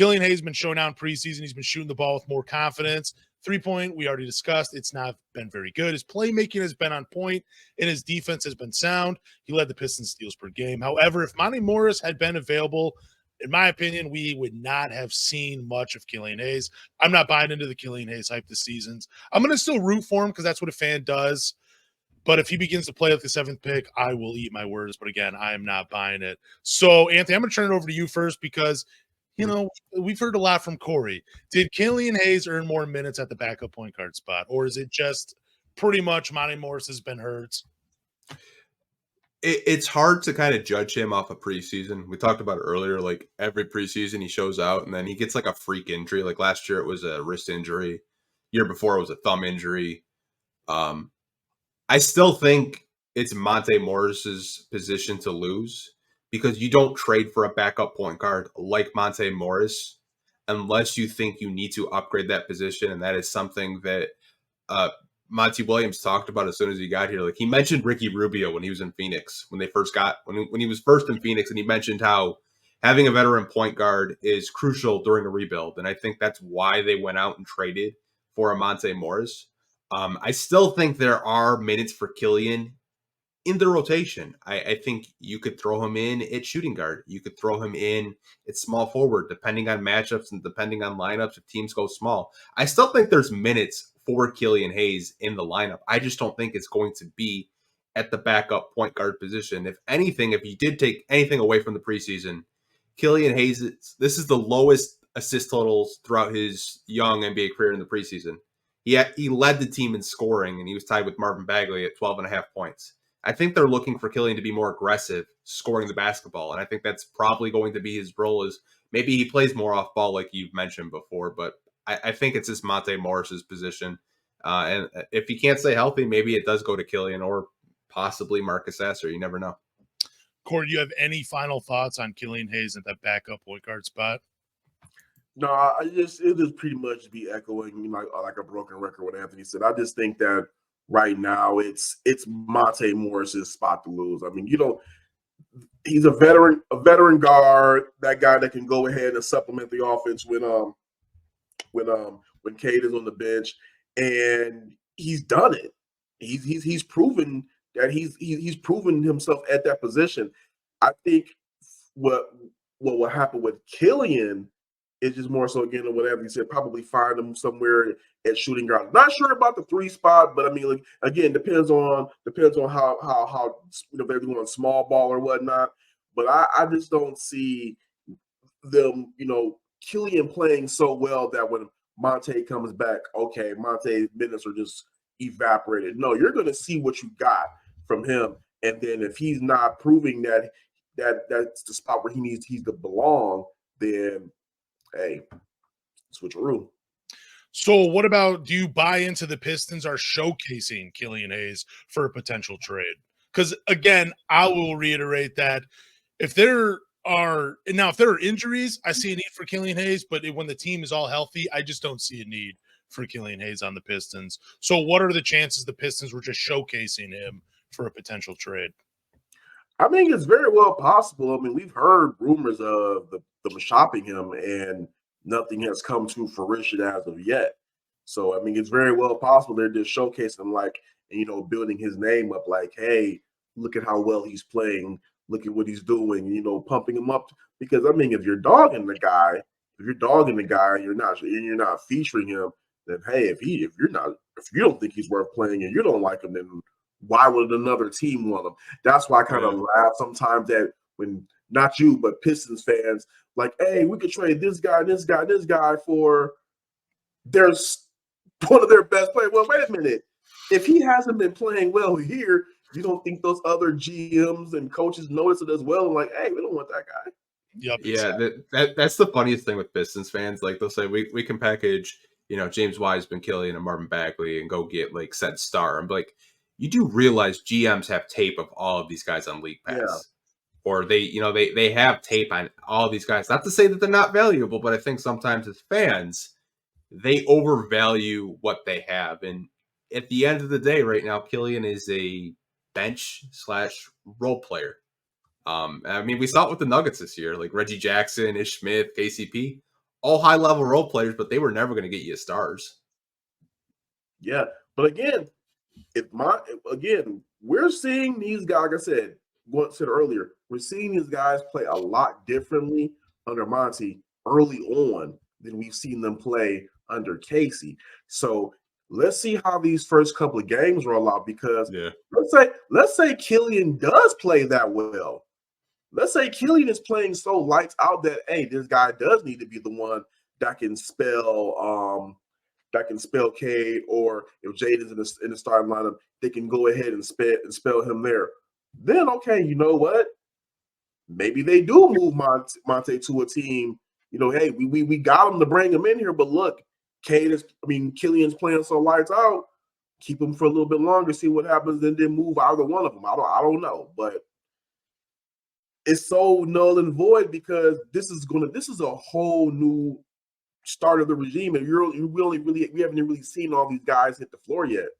Killian Hayes has been showing out in preseason. He's been shooting the ball with more confidence. 3-point, we already discussed. It's not been very good. His playmaking has been on point, and his defense has been sound. He led the Pistons steals per game. However, if Monte Morris had been available, in my opinion, we would not have seen much of Killian Hayes. I'm not buying into the Killian Hayes hype this season. I'm going to still root for him because that's what a fan does. But if he begins to play like the 7th pick, I will eat my words. But again, I am not buying it. So, Anthony, I'm going to turn it over to you first because, we've heard a lot from Kory. Did Killian Hayes earn more minutes at the backup point guard spot? Or is it just pretty much Monte Morris has been hurt? It's hard to kind of judge him off of preseason. We talked about it earlier. Like every preseason, he shows out and then he gets like a freak injury. Like last year, it was a wrist injury. Year before, it was a thumb injury. I still think it's Monte Morris's position to lose because you don't trade for a backup point guard like Monte Morris unless you think you need to upgrade that position. And that is something that Monty Williams talked about as soon as he got here. Like he mentioned Ricky Rubio when he was in Phoenix, when he was first in Phoenix, and he mentioned how having a veteran point guard is crucial during a rebuild. And I think that's why they went out and traded for a Monte Morris. I still think there are minutes for Killian in the rotation. I think you could throw him in at shooting guard. You could throw him in at small forward, depending on matchups and depending on lineups if teams go small. I still think there's minutes for Killian Hayes in the lineup. I just don't think it's going to be at the backup point guard position. If anything, if you did take anything away from the preseason, Killian Hayes, this is the lowest assist totals throughout his young NBA career in the preseason. He led the team in scoring, and he was tied with Marvin Bagley at 12.5 points. I think they're looking for Killian to be more aggressive scoring the basketball, and I think that's probably going to be his role. Is maybe he plays more off ball like you've mentioned before, but I think it's just Monte Morris's position. And if he can't stay healthy, maybe it does go to Killian or possibly Marcus Sasser. You never know. Kory, do you have any final thoughts on Killian Hayes at that backup point guard spot? No, it just pretty much be echoing like a broken record what Anthony said. I just think that right now it's Monte Morris's spot to lose. I mean, he's a veteran guard, that guy that can go ahead and supplement the offense when Cade is on the bench, and he's done it. He's proven that he's proven himself at that position. I think what will happen with Killian is just more so, again, whatever you said, probably find him somewhere at shooting guard. Not sure about the 3 spot, but I mean, like, again, depends on how if they're doing small ball or whatnot. But I just don't see them, Killian playing so well that when Monte comes back, okay, Monte's minutes are just evaporated. No, you're going to see what you got from him, and then if he's not proving that that's the spot where he's to belong, then hey, switcheroo. So what about, do you buy into the Pistons are showcasing Killian Hayes for a potential trade? Because, again, I will reiterate that if there are injuries, I see a need for Killian Hayes, but when the team is all healthy, I just don't see a need for Killian Hayes on the Pistons. So what are the chances the Pistons were just showcasing him for a potential trade? I mean, it's very well possible. I mean, we've heard rumors of them shopping him, and nothing has come to fruition as of yet. So, I mean, it's very well possible they're just showcasing him, like, building his name up, like, hey, look at how well he's playing. Look at what he's doing, pumping him up. Because, I mean, if you're dogging the guy, and you're not featuring him, then hey, if you don't think he's worth playing and you don't like him, then why would another team want him? That's why I kind of laugh sometimes that when not you, but Pistons fans, like, hey, we could trade this guy for there's one of their best players. Well, wait a minute. If he hasn't been playing well here, you don't think those other GMs and coaches notice it as well? And like, hey, we don't want that guy. Yep. Yeah, that's the funniest thing with Pistons fans. Like, they'll say we can package, James Wiseman, Killian, and Marvin Bagley and go get like said star. I'm like, you do realize GMs have tape of all of these guys on League Pass. Yeah. Or they have tape on all of these guys. Not to say that they're not valuable, but I think sometimes as fans, they overvalue what they have. And at the end of the day, right now, Killian is a bench/role player. I mean, we saw it with the Nuggets this year, like Reggie Jackson, Ish Smith, KCP. all high level role players, but they were never going to get you stars. Yeah, but again, we're seeing these guys. Like I said, what I said earlier, we're seeing these guys play a lot differently under Monte early on than we've seen them play under Casey. So let's see how these first couple of games roll out, because let's say Killian does play that well. Let's say Killian is playing so lights out that, hey, this guy does need to be the one that can spell Cade, or if Jade is in the starting lineup, they can go ahead and spell him there. Then, okay, you know what? Maybe they do move Monte to a team. Hey, we got him to bring him in here, but look, Killian's playing so lights out. Keep him for a little bit longer, see what happens, then move either one of them. I don't know, but it's so null and void, because this is a whole new start of the regime, and we haven't really seen all these guys hit the floor yet.